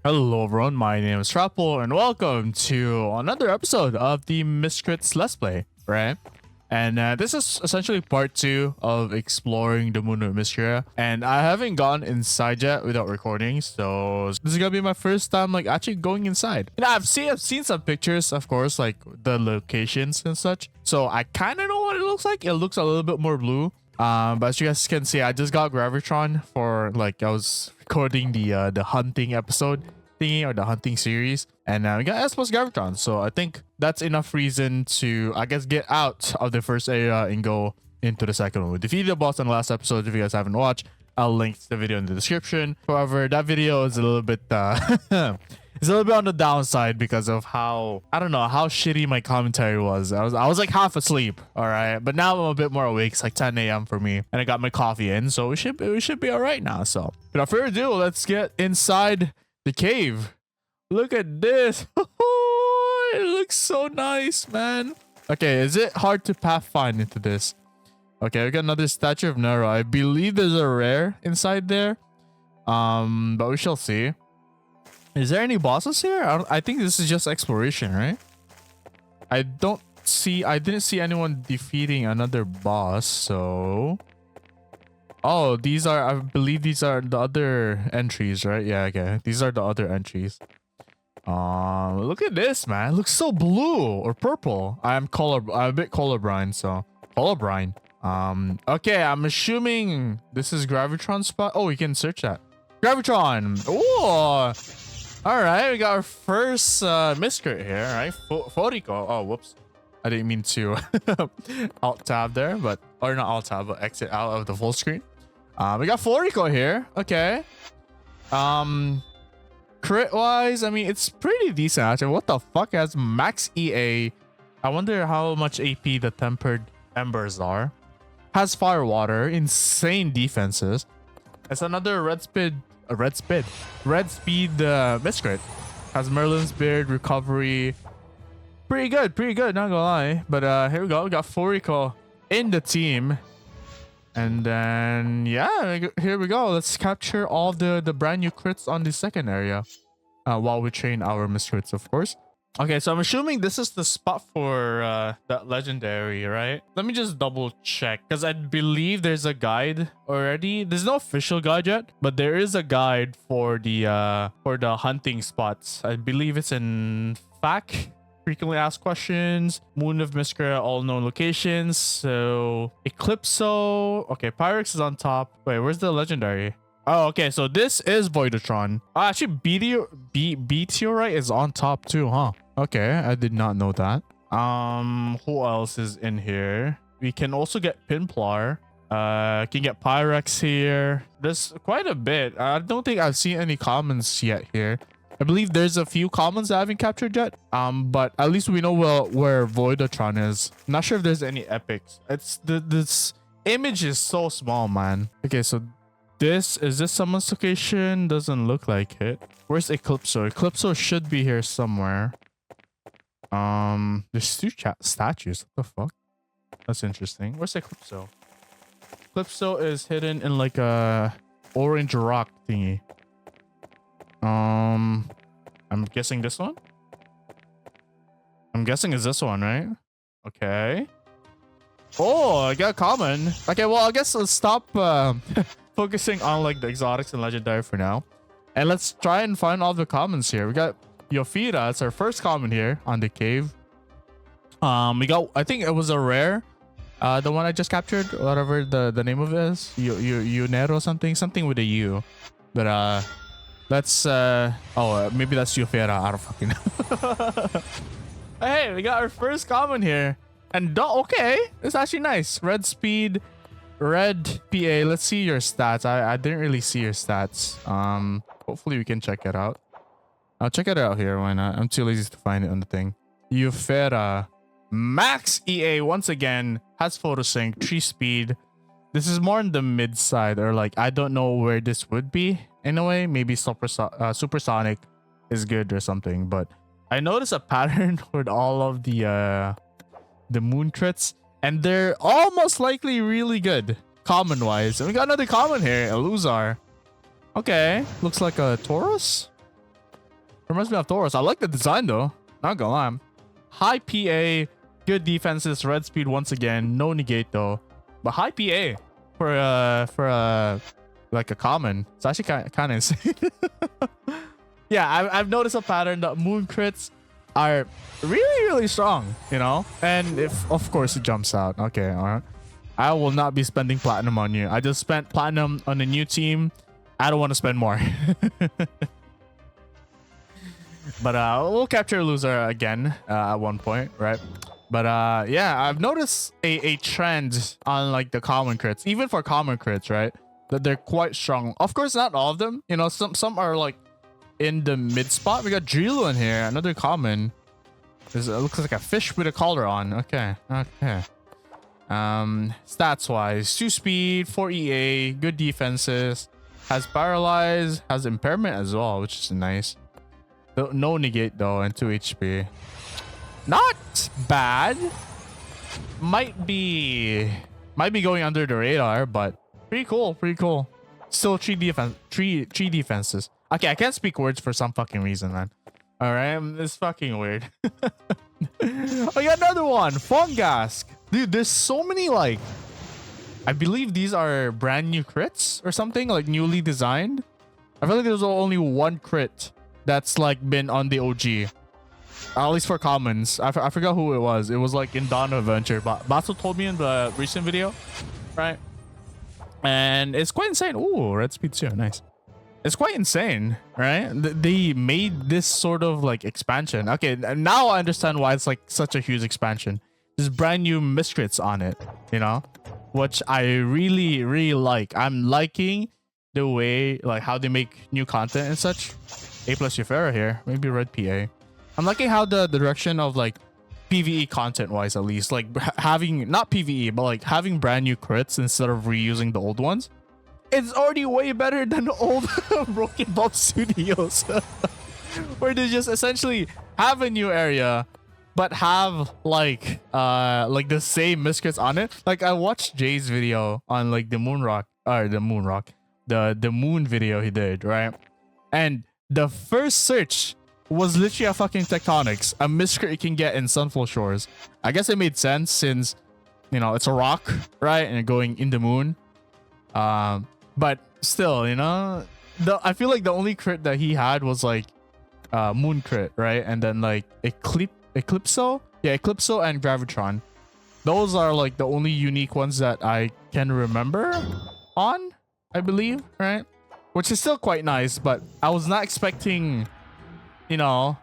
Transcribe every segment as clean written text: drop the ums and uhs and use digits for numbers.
Hello everyone, my name is Trapple and welcome to another episode of the Miscrits Let's Play, right? And this is essentially part 2 of exploring the moon of Miscria. And I haven't gone inside yet without recording, so this is gonna be my first time like actually going inside. And I've seen some pictures, of course, like the locations and such. So I kind of know what it looks like. It looks a little bit more blue. But as you guys can see, I just got Gravitron for like I was recording the hunting episode thingy or the hunting series, and we got S plus Gravitron. So I think that's enough reason to I guess get out of the first area and go into the second one. We defeated the boss in the last episode. If you guys haven't watched, I'll link the video in the description. However, that video is a little bit it's a little bit on the downside because of how I don't know how shitty my commentary was. I was like half asleep, all right, but now I'm a bit more awake. It's like 10 a.m. for me, and I got my coffee in, so we should be all right now. So without further ado, let's get inside the cave. Look at this. It looks so nice, man. Okay, is it hard to pathfind into this? Okay, we got another statue of Nero. I believe there's a rare inside there, but we shall see. Is there any bosses here? I think this is just exploration, right? I didn't see anyone defeating another boss, so... Oh, I believe these are the other entries, right? Yeah, okay. These are the other entries. Look at this, man. It looks so blue or purple. I'm a bit colorblind, so... Colorblind. Okay, I'm assuming this is Gravitron spot. Oh, we can search that. Gravitron! Oh! Alright, we got our first miscrit here, right? Forico. Oh, whoops. I didn't mean to alt tab there, but or not alt tab, but exit out of the full screen. We got Forico here. Okay. Crit wise, I mean it's pretty decent actually. What the fuck has max EA? I wonder how much AP the tempered embers are. Has fire water, insane defenses. It's another red speed miscrit. Has Merlin's beard, recovery. Pretty good, not gonna lie. But here we go. We got Forico in the team. And then yeah, here we go. Let's capture all the brand new crits on the second area. While we train our miscrits, of course. Okay, so I'm assuming this is the spot for that legendary, right? Let me just double check because I believe there's a guide already. There's no official guide yet, but there is a guide for the hunting spots. I believe it's in FAQ. Frequently asked questions, Moon of Miscria, all known locations. So Eclipso. Okay, Pyrex is on top. Wait, where's the legendary? Oh, okay, so this is Voidron. Oh, actually, Meteorite is on top too, huh? Okay, I did not know that. Who else is in here? We can also get Pinplar. Can get Pyrex here. There's quite a bit. I don't think I've seen any commons yet here. I believe there's a few commons that I haven't captured yet. But at least we know where Voidron is. Not sure if there's any epics. This image is so small, man. Okay, so is this someone's location? Doesn't look like it. Where's Eclipso? Eclipso should be here somewhere. There's two statues. What the fuck? That's interesting. Where's Eclipso? Eclipso is hidden in like a orange rock thingy. I'm guessing this one. I'm guessing it's this one, right? Okay. Oh, I got common. Okay, well, I guess let's stop focusing on like the exotics and legendary for now, and let's try and find all the commons here. We got Yofira. It's our first common here on the cave. We got, I think it was a rare, the one I just captured, whatever the name of it is, Unero something with a U. But let's maybe that's Yofira. I don't fucking know. Hey, we got our first common here, and okay, it's actually nice. Red speed. Red PA, let's see your stats. I didn't really see your stats. Hopefully we can check it out. I'll check it out here. Why not? I'm too lazy to find it on the thing. Eufera. Max EA once again. Has photosync, 3 speed. This is more on the mid side, or like I don't know where this would be in a way. Maybe supersonic is good or something. But I noticed a pattern with all of the moon crits. And they're almost likely really good common wise. And we got another common here, a Luzar. Okay, looks like a Taurus. Reminds me of Tauros. I like the design though. Not gonna lie. High PA, good defenses, red speed once again. No negate though, but high PA for like a common. It's actually kind of insane. Yeah, I've noticed a pattern that moon crits are really strong, you know. And if of course it jumps out, okay, all right. I will not be spending platinum on you. I just spent platinum on a new team. I don't want to spend more. But we'll capture a loser again at one point, right? But yeah, I've noticed a trend on like the common crits, even for common crits, right? That they're quite strong. Of course, not all of them. You know, some are like in the mid spot. We got Drilo in here, another common. It looks like a fish with a collar on. Okay. Stats wise, 2 speed, 4 EA, good defenses, has paralyze, has impairment as well, which is nice. No negate though, and 2 HP. Not bad. Might be going under the radar, but pretty cool. Still 3 defenses. Okay, I can't speak words for some fucking reason, man. All right, it's fucking weird. I got another one, Fungask. Dude, there's so many, like, I believe these are brand new crits or something, like newly designed. I feel like there's only one crit that's like been on the OG, at least for commons. I forgot who it was. It was like in Dawn of Adventure, but Basso told me in the recent video, right? And it's quite insane. Ooh, red speed too, nice. It's quite insane, right? They made this sort of like expansion. Okay, now I understand why it's like such a huge expansion. There's brand new miscrits on it, you know, which I really like. I'm liking the way, like, how they make new content and such. A plus Euphoria here, maybe red PA. I'm liking how the direction of like PvE content wise, at least, like having not PvE but like having brand new crits instead of reusing the old ones. It's already way better than the old Broken Bulb Studios, where they just essentially have a new area but have like the same miscrits on it. Like, I watched Jay's video on like the moon video he did, right? And the first search was literally a fucking tectonics, a miscrit you can get in Sunfall Shores. I guess it made sense since, you know, it's a rock, right? And you're going in the moon. But still, you know, I feel like the only crit that he had was like moon crit, right? And then like Eclipso? Yeah, Eclipso and Gravitron. Those are like the only unique ones that I can remember on, I believe, right? Which is still quite nice, but I was not expecting, you know,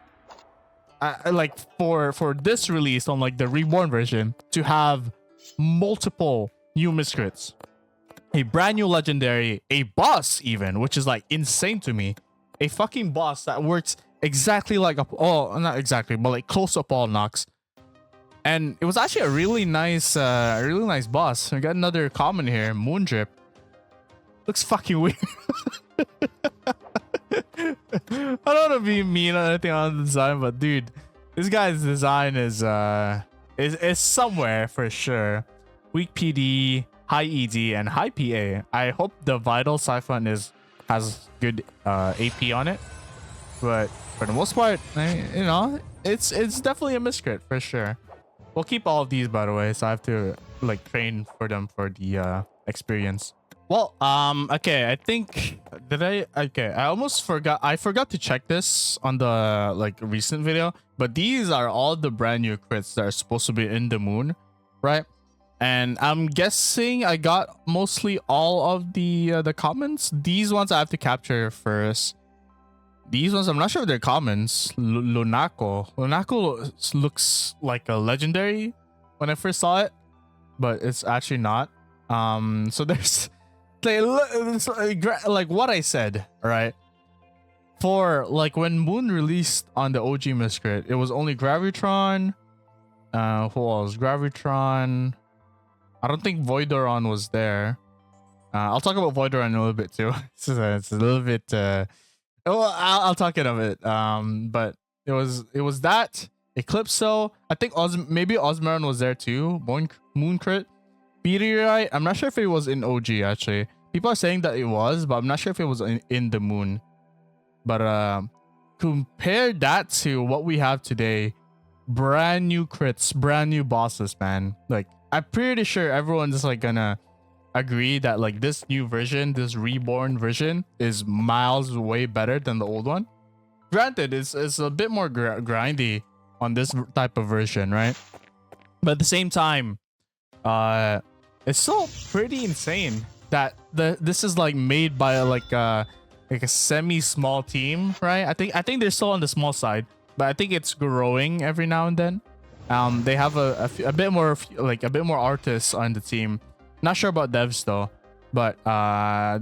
like for this release on like the Reborn version to have multiple new miscrits, a brand new legendary, a boss even, which is like insane to me, a fucking boss that works exactly like not exactly, but like close up all Nox. And it was actually a really nice boss. We got another common here, Moondrip. Looks fucking weird. I don't want to be mean or anything on the design, but dude, this guy's design is somewhere for sure. Weak PD, high ED, and high PA. I hope the Vital Siphon has good AP on it, but for the most part, you know, it's definitely a miscrit for sure. We'll keep all of these, by the way, so I have to like train for them for the experience. Well, okay, I think I almost forgot. I forgot to check this on the like recent video, but these are all the brand new crits that are supposed to be in the moon, right? And I'm guessing I got mostly all of the commons. These ones I have to capture first. These ones, I'm not sure if they're commons. Lunako looks like a legendary when I first saw it, but it's actually not. So there's like what I said, right? For like when Moon released on the OG Miscrit, it was only Gravitron. Who else? Gravitron. I don't think Voidron was there. I'll talk about Voidron in a little bit too. It's a little bit. Well, I'll talk it of it. But it was that Eclipso. I think maybe Osmaron was there too. Moon crit. Meteorite. I'm not sure if it was in OG actually. People are saying that it was, but I'm not sure if it was in the moon. But compare that to what we have today. Brand new crits, brand new bosses, man. Like, I'm pretty sure everyone's just like gonna agree that like this new version, this reborn version, is miles way better than the old one. Granted, it's a bit more grindy on this type of version, right? But at the same time, it's still pretty insane that this is like made by like a semi small team, right? I think they're still on the small side, but I think it's growing every now and then. They have a bit more like a bit more artists on the team. Not sure about devs though, but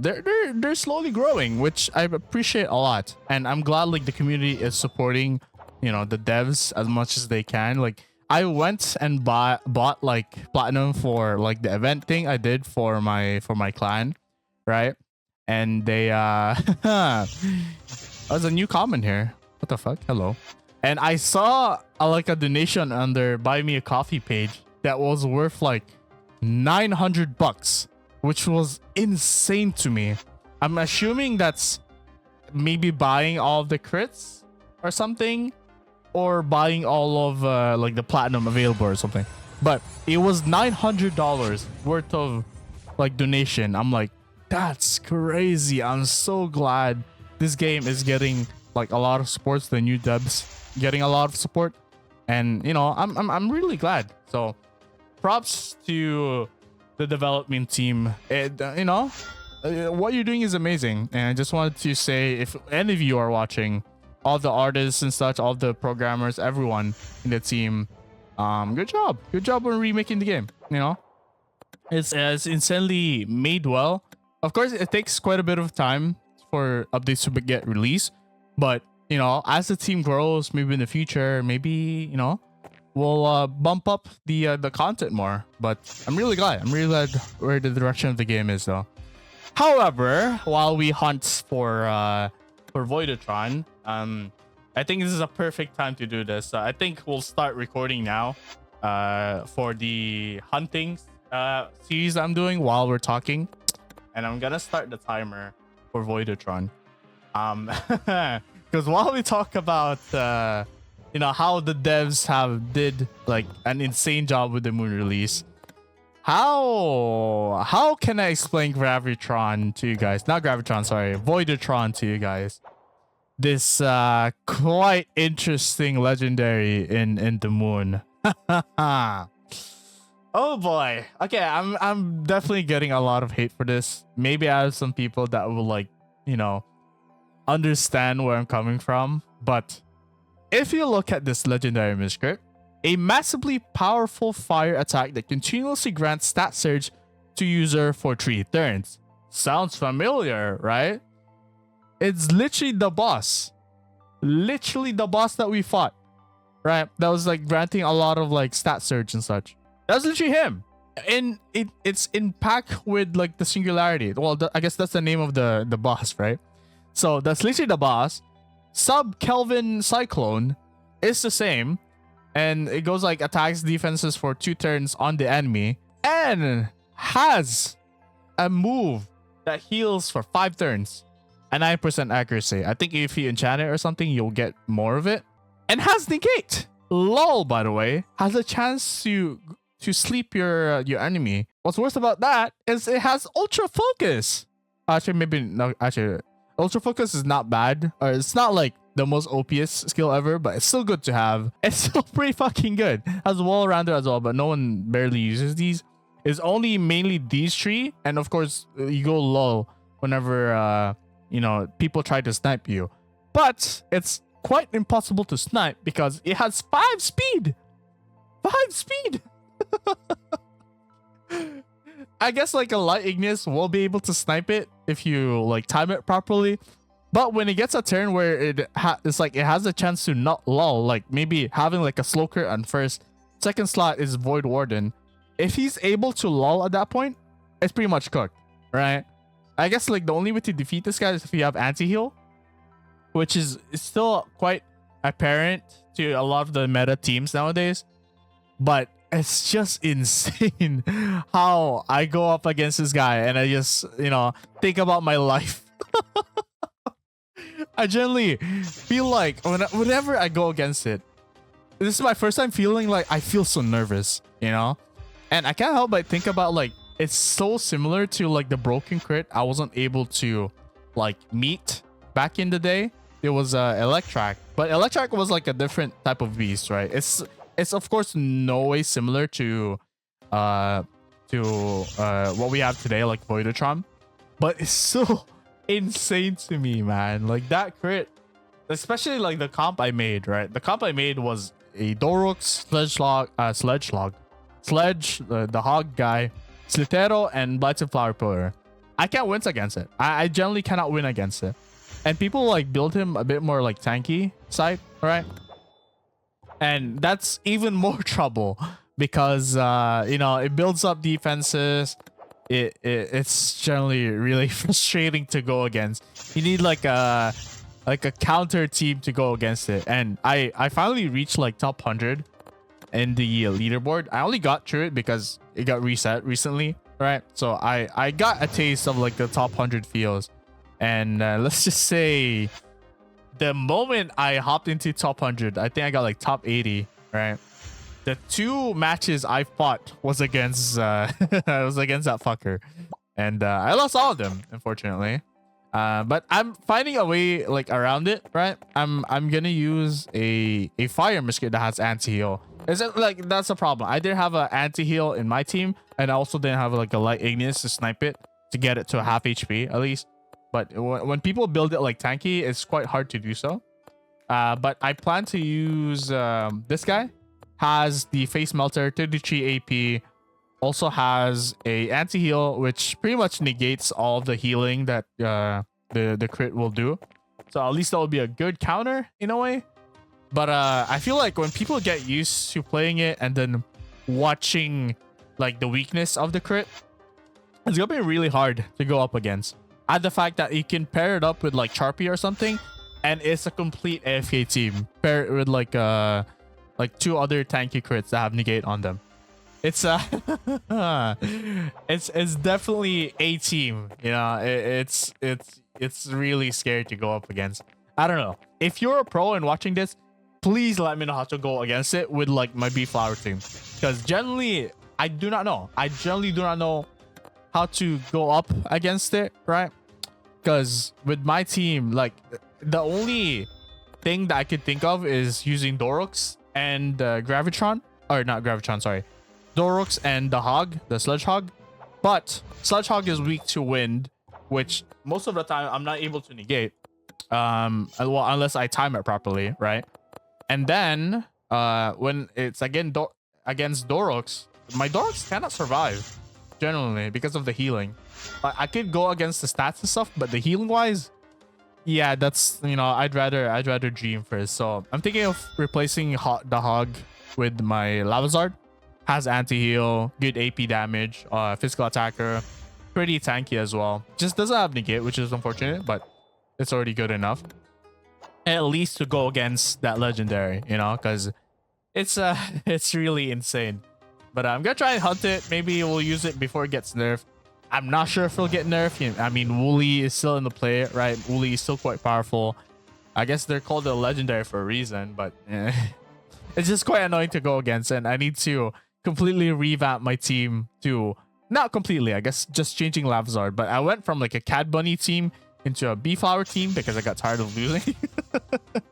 they're slowly growing, which I appreciate a lot, and I'm glad like the community is supporting, you know, the devs as much as they can. Like, I went and bought like platinum for like the event thing I did for my clan, right? And they there's a new comment here. What the fuck? Hello. And I saw like a donation on their buy me a coffee page that was worth like $900, which was insane to me. I'm assuming that's maybe buying all of the crits or something, or buying all of like the platinum available or something. But it was $900 worth of like donation. I'm like, that's crazy. I'm so glad this game is getting like a lot of support. The new devs getting a lot of support, and you know, I'm really glad. So props to the development team. You know, what you're doing is amazing, and I just wanted to say, if any of you are watching, all the artists and such, all the programmers, everyone in the team, good job on remaking the game. You know, it's insanely made well. Of course, it takes quite a bit of time for updates to get released, but you know, as the team grows, maybe in the future, maybe, you know, we'll bump up the content more. But I'm really glad where the direction of the game is, though. However, while we hunt for Voidron, I think this is a perfect time to do this. I think we'll start recording now for the hunting series I'm doing while we're talking, and I'm gonna start the timer for Voidron. Because while we talk about you know, how the devs did like an insane job with the moon release, how can I explain Gravitron to you guys? Not Gravitron, sorry, Voidron to you guys. This quite interesting legendary in the moon. Oh boy. Okay, I'm definitely getting a lot of hate for this. Maybe I have some people that will, like, you know, understand where I'm coming from. But if you look at this legendary miscrit, a massively powerful fire attack that continuously grants stat surge to user for 3 turns. Sounds familiar, right? It's literally the boss. Literally the boss that we fought, right? That was like granting a lot of like stat surge and such. That's literally him. And it's in pack with like the singularity. Well, I guess that's the name of the boss, right? So that's literally the boss. Sub Kelvin Cyclone is the same, and it goes like attacks defenses for 2 turns on the enemy, and has a move that heals for 5 turns and 9% accuracy. I think if you enchant it or something, you'll get more of it. And has negate. LOL, by the way, has a chance to sleep your enemy. What's worse about that is it has ultra focus. Actually, maybe no. Actually, ultra focus is not bad. Or it's not like the most OPS skill ever, but it's still good to have. It's still pretty fucking good. Has wall rounder as well, but no one barely uses these. It's only mainly these 3, and of course you go low whenever you know, people try to snipe you. But it's quite impossible to snipe because it has 5 speed. 5 speed. I guess like a light ignis will be able to snipe it if you like time it properly. But when it gets a turn where it's like it has a chance to not lull, like maybe having like a slow crit on first, second slot is Void Warden. If he's able to lull at that point, it's pretty much cooked, right? I guess like the only way to defeat this guy is if you have anti-heal, which is still quite apparent to a lot of the meta teams nowadays. But it's just insane how I go up against this guy and I just, you know, think about my life. I generally feel like whenever I go against it, this is my first time feeling like I feel so nervous, you know? And I can't help but think about like it's so similar to like the broken crit I wasn't able to like meet back in the day. It was Electrac, but Electrac was like a different type of beast, right? It's of course no way similar to what we have today, like Voidron, but it's so insane to me, man. Like that crit, especially like the comp I made, right? The comp I made was a Dorux, Sledge, the Hog guy, Slitero, and Blighted Flower Pillar. I can't win against it. I generally cannot win against it. And people like build him a bit more like tanky side, right? And that's even more trouble because you know, it builds up defenses. It's generally really frustrating to go against. You need like a counter team to go against it. And I finally reached like top 100 in the leaderboard. I only got through it because it got reset recently, right? So I got a taste of like the top 100 feels. And let's just say the moment I hopped into top 100, I think I got like top 80, right? The 2 matches I fought was against I was against that fucker, and I lost all of them, unfortunately. But I'm finding a way like around it, right? I'm gonna use a fire miscrit that has anti-heal. Is it like that's the problem? I didn't have an anti-heal in my team, and I also didn't have like a light ignis to snipe it to get it to a half HP at least. But when people build it like tanky, it's quite hard to do so. But I plan to use this guy. Has the face melter, 33 AP, also has a anti-heal which pretty much negates all the healing that the crit will do. So at least that will be a good counter in a way. But I feel like when people get used to playing it and then watching like the weakness of the crit, it's gonna be really hard to go up against. Add the fact that you can pair it up with like Charpy or something, and it's a complete AFK team. Pair it with like 2 other tanky crits that have negate on them. It's it's definitely a team, you know. It's really scary to go up against. I don't know. If you're a pro and watching this, please let me know how to go against it with like my bee flower team, because generally I do not know. I generally do not know how to go up against it, right? Because with my team, like the only thing that I could think of is using Dorux and Gravitron, or not Gravitron, sorry, Dorux and the Hog, the Sledge Hog. But Sledge Hog is weak to wind, which most of the time I'm not able to negate, well, unless I time it properly, right? And then when it's again against Dorux, my Dorux cannot survive generally because of the healing. I could go against the stats and stuff, but the healing wise, yeah, that's, you know, I'd rather dream first. So I'm thinking of replacing the Hog with my Lavazard. Has anti-heal, good AP damage, physical attacker, pretty tanky as well. Just doesn't have negate, which is unfortunate, but it's already good enough. At least to go against that legendary, you know, because it's it's really insane. But I'm gonna try and hunt it. Maybe we'll use it before it gets nerfed. I'm not sure if it'll get nerfed. I mean, Wooly is still in the play, right? Wooly is still quite powerful. I guess they're called a legendary for a reason, but it's just quite annoying to go against, and I need to completely revamp my team to, not completely, I guess just changing Lavazard, but I went from like a Cad Bunny team into a Bee Flower team because I got tired of losing.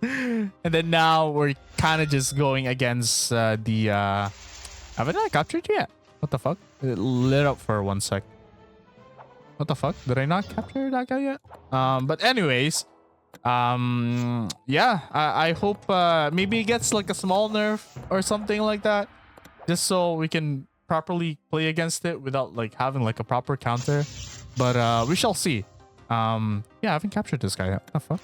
And then now we're kind of just going against the haven't I captured yet? What the fuck? It lit up for 1 sec. What the fuck? Did I not capture that guy yet? But anyways, yeah, I hope maybe it gets like a small nerf or something like that, just so we can properly play against it without like having like a proper counter. But we shall see. Yeah, I haven't captured this guy yet. What the fuck?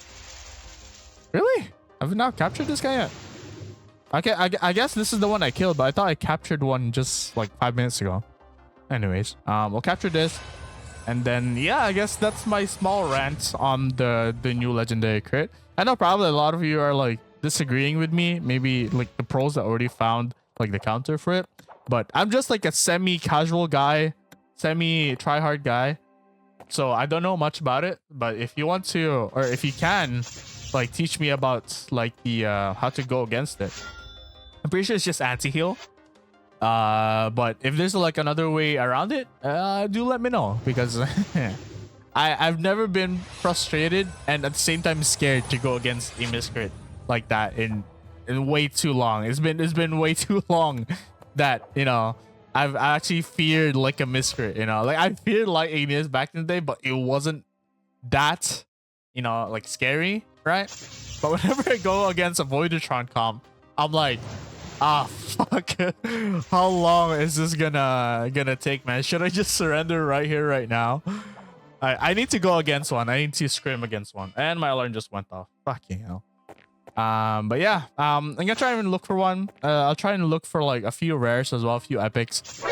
Really? I haven't now captured this guy yet? Okay, I guess this is the one I killed, but I thought I captured one just like 5 minutes ago. Anyways, we'll capture this. And then, yeah, I guess that's my small rant on the new legendary crit. I know probably a lot of you are like disagreeing with me. Maybe like the pros that already found like the counter for it. But I'm just like a semi-casual guy, semi-tryhard guy. So I don't know much about it, but if you want to, or if you can, like teach me about like the how to go against it. I'm pretty sure it's just anti-heal. But if there's like another way around it, do let me know, because I've never been frustrated and at the same time scared to go against a miscrit like that in way too long. It's been way too long that, you know, I've actually feared like a miscrit, you know, like I feared like Igneous back in the day, but it wasn't that, you know, like scary, right? But whenever I go against a Voidron comp, I'm like, ah, fuck. How long is this gonna take, man? Should I just surrender right here, right now? I need to go against one. I need to scrim against one. And my alarm just went off. Fucking hell. But yeah, I'm gonna try and look for one. I'll try and look for like a few rares as well, a few epics.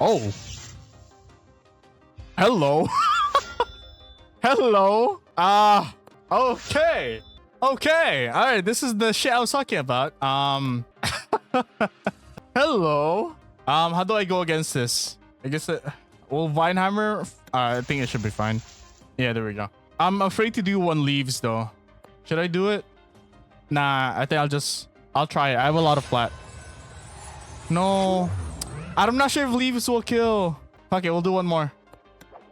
Oh. Hello. Hello. Okay. Okay. All right. This is the shit I was talking about. Hello. How do I go against this? I guess well, Vinehammer. I think it should be fine. Yeah, there we go. I'm afraid to do one leaves though. Should I do it? Nah, I think I'll try it. I have a lot of flat. No. I'm not sure if leaves will kill. Fuck it, we'll do one more.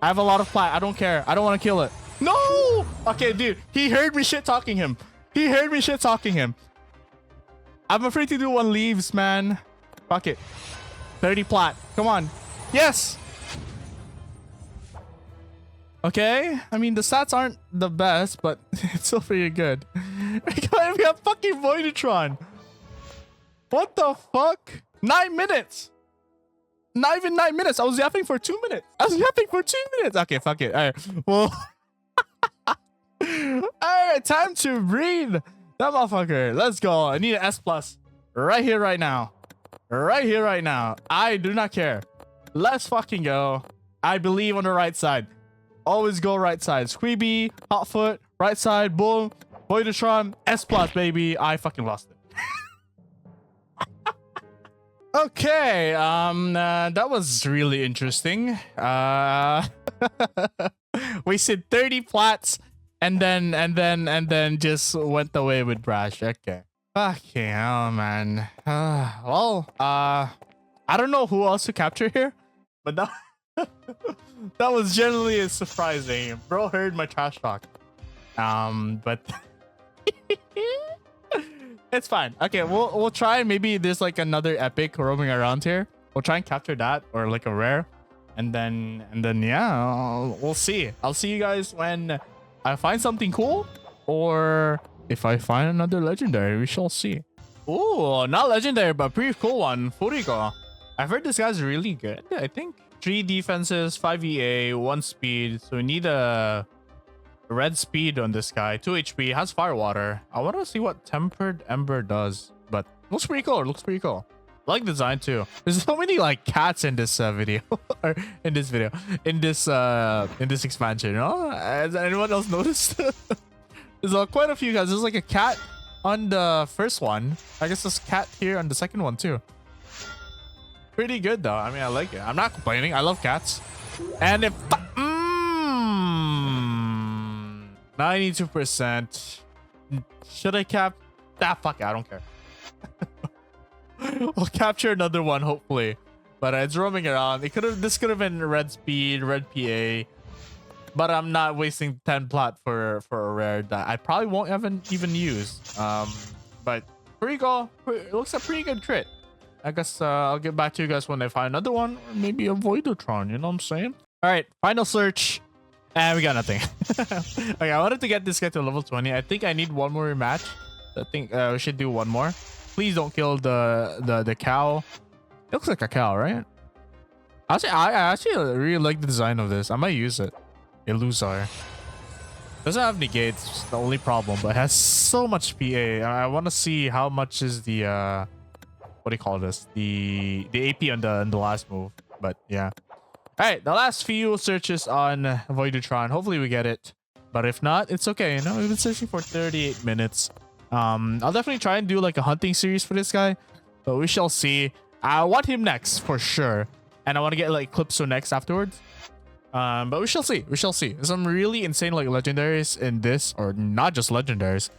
I have a lot of flat. I don't care. I don't want to kill it. No! Okay, dude. He heard me shit talking him. He heard me shit talking him. I'm afraid to do one leaves, man. Fuck it. 30 plat. Come on. Yes! Okay. I mean, the stats aren't the best, but it's still pretty good. We got fucking Voidron. What the fuck? 9 minutes. Not even 9 minutes. I was yapping for 2 minutes. Okay, fuck it. All right. Well. All right. Time to breathe. That motherfucker. Let's go. I need an S plus right here, right now. Right here, right now. I do not care. Let's fucking go. I believe on the right side. Always go right side. Squeeby, Hotfoot, right side, boom. Voidron, S plus, baby. I fucking lost it. Okay, that was really interesting. Wasted 30 plats and then just went away with Brash. Okay. Fucking hell, man. Well, I don't know who else to capture here, but that that was generally surprising. Bro heard my trash talk. But it's fine. Okay, we'll try. Maybe there's like another epic roaming around here. We'll try and capture that, or like a rare, and then yeah, we'll see. I'll see you guys when I find something cool, or if I find another legendary. We shall see. Ooh, not legendary, but pretty cool one. Furigo. I've heard this guy's really good. I think 3 defenses, 5 EA, 1 speed. So we need a red speed on this guy. 2 HP, has firewater. I want to see what tempered ember does, but looks pretty cool. Looks pretty cool. I like the design too. There's so many like cats in this video, or in this expansion. You know, has anyone else noticed? There's quite a few guys. There's like a cat on the first one. I guess there's a cat here on the second one too. Pretty good though. I mean, I like it. I'm not complaining. I love cats. And if 92%, should I cap? Ah, fuck it. I don't care. We'll capture another one hopefully, but it's roaming around. This could have been red speed, red PA, but I'm not wasting 10 plat for a rare that I probably won't even use. But pretty cool. It looks a pretty good crit. I guess I'll get back to you guys when I find another one, or maybe a Voidron, you know what I'm saying? All right, final search, and we got nothing. Okay, I wanted to get this guy to level 20. I think I need one more rematch. I think we should do one more. Please don't kill the cow. It looks like a cow, right? I actually really like the design of this. I might use it. Illusar. Doesn't have negates, it's the only problem, but it has so much PA. I want to see how much is the what do you call this? The AP on the last move. But yeah. Alright, the last few searches on Voidron. Hopefully we get it. But if not, it's okay. You know, we've been searching for 38 minutes. I'll definitely try and do like a hunting series for this guy. But we shall see. I want him next for sure. And I want to get like Clipso next afterwards. But we shall see. We shall see. Some really insane like legendaries in this, or not just legendaries,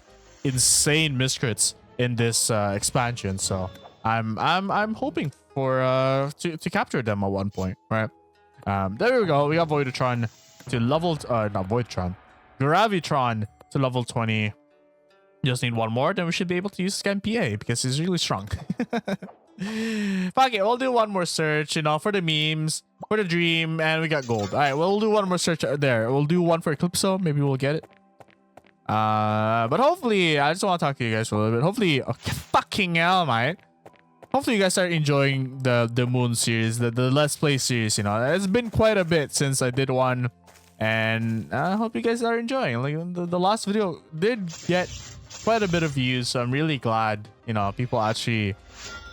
insane miscrits in this expansion. So I'm hoping for to capture them at one point, right? There we go. We got Voidron to level not Voidron, Gravitron to level 20. Just need one more, then we should be able to use Scan PA because he's really strong. Fuck it, we'll do one more search, you know, for the memes, for the dream, and we got gold. All right, we'll do one more search there. We'll do one for Eclipso. Maybe we'll get it. But hopefully, I just want to talk to you guys for a little bit. Hopefully, okay, fucking hell, mate. Hopefully, you guys are enjoying the Moon series, the Let's Play series. You know, it's been quite a bit since I did one, and I hope you guys are enjoying. Like the last video did get quite a bit of views, so I'm really glad, you know, people actually,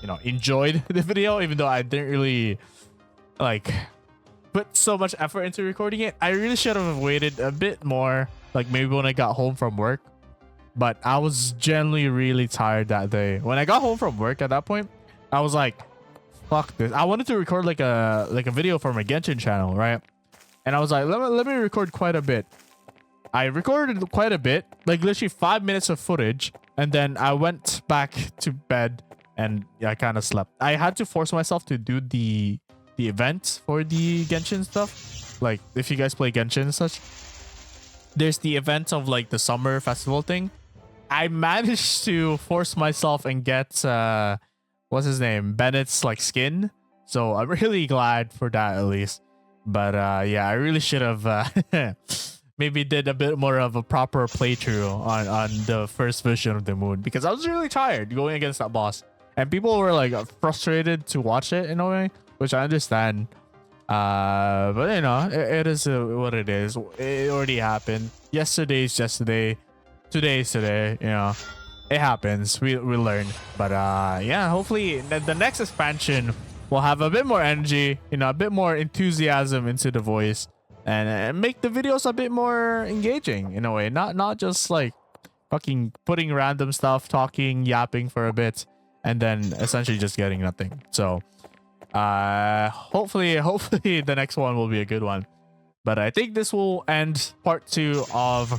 you know, enjoyed the video, even though I didn't really like put so much effort into recording it. I really should have waited a bit more, like maybe when I got home from work, but I was generally really tired that day. When I got home from work at that point, I was like, fuck this. I wanted to record like a video for my Genshin channel, right? And I was like, let me record quite a bit. I recorded quite a bit, like literally 5 minutes of footage, and then I went back to bed and I kind of slept. I had to force myself to do the event for the Genshin stuff. Like if you guys play Genshin and such, there's the event of like the summer festival thing. I managed to force myself and get what's his name, Bennett's like skin. So I'm really glad for that at least. But yeah, I really should have maybe did a bit more of a proper playthrough on the first version of the Moon, because I was really tired going against that boss, and people were like frustrated to watch it in a way, which I understand. But you know, it is what it is. It already happened. Yesterday's yesterday, today's today. You know, it happens. We learn. But yeah, hopefully the next expansion will have a bit more energy, you know, a bit more enthusiasm into the voice. And make the videos a bit more engaging in a way, not just like fucking putting random stuff, talking, yapping for a bit, and then essentially just getting nothing. So hopefully the next one will be a good one. But I think this will end part 2 of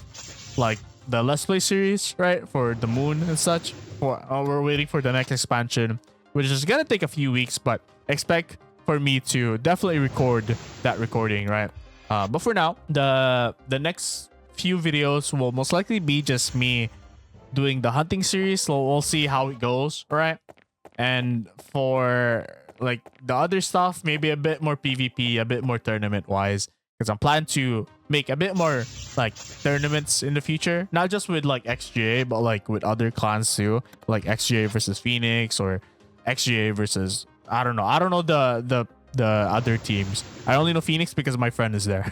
like the Let's Play series, right, for the Moon and such. We're waiting for the next expansion, which is gonna take a few weeks, but expect for me to definitely record that recording, right? But for now, the next few videos will most likely be just me doing the hunting series. So we'll see how it goes, right? And for like the other stuff, maybe a bit more PvP, a bit more tournament wise, because I'm planning to make a bit more like tournaments in the future, not just with like XGA, but like with other clans too, like XGA versus Phoenix or XGA versus I don't know the other teams. I only know Phoenix because my friend is there.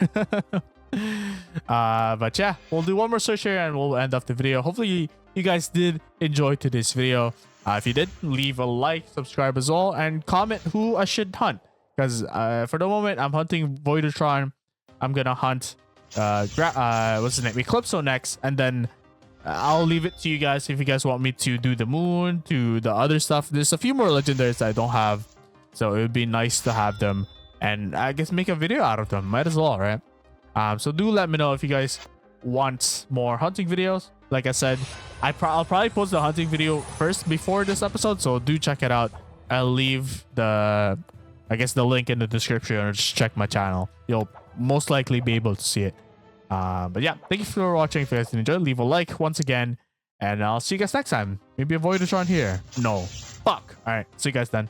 But yeah, we'll do one more search here and we'll end off the video. Hopefully you guys did enjoy today's video. If you did, leave a like, subscribe as well, and comment who I should hunt, because for the moment I'm hunting Voidron. I'm gonna hunt what's his name, Eclipso next, and then I'll leave it to you guys if you guys want me to do the Moon, to the other stuff. There's a few more legendaries that I don't have, so it would be nice to have them, and I guess make a video out of them. Might as well, right? So do let me know if you guys want more hunting videos. Like I said, I'll probably post the hunting video first before this episode, so do check it out. I'll leave the link in the description, or just check my channel. You'll most likely be able to see it. But yeah, thank you for watching. If you guys did enjoy, leave a like once again, and I'll see you guys next time. Maybe a Voidron here. No, fuck. All right, see you guys then.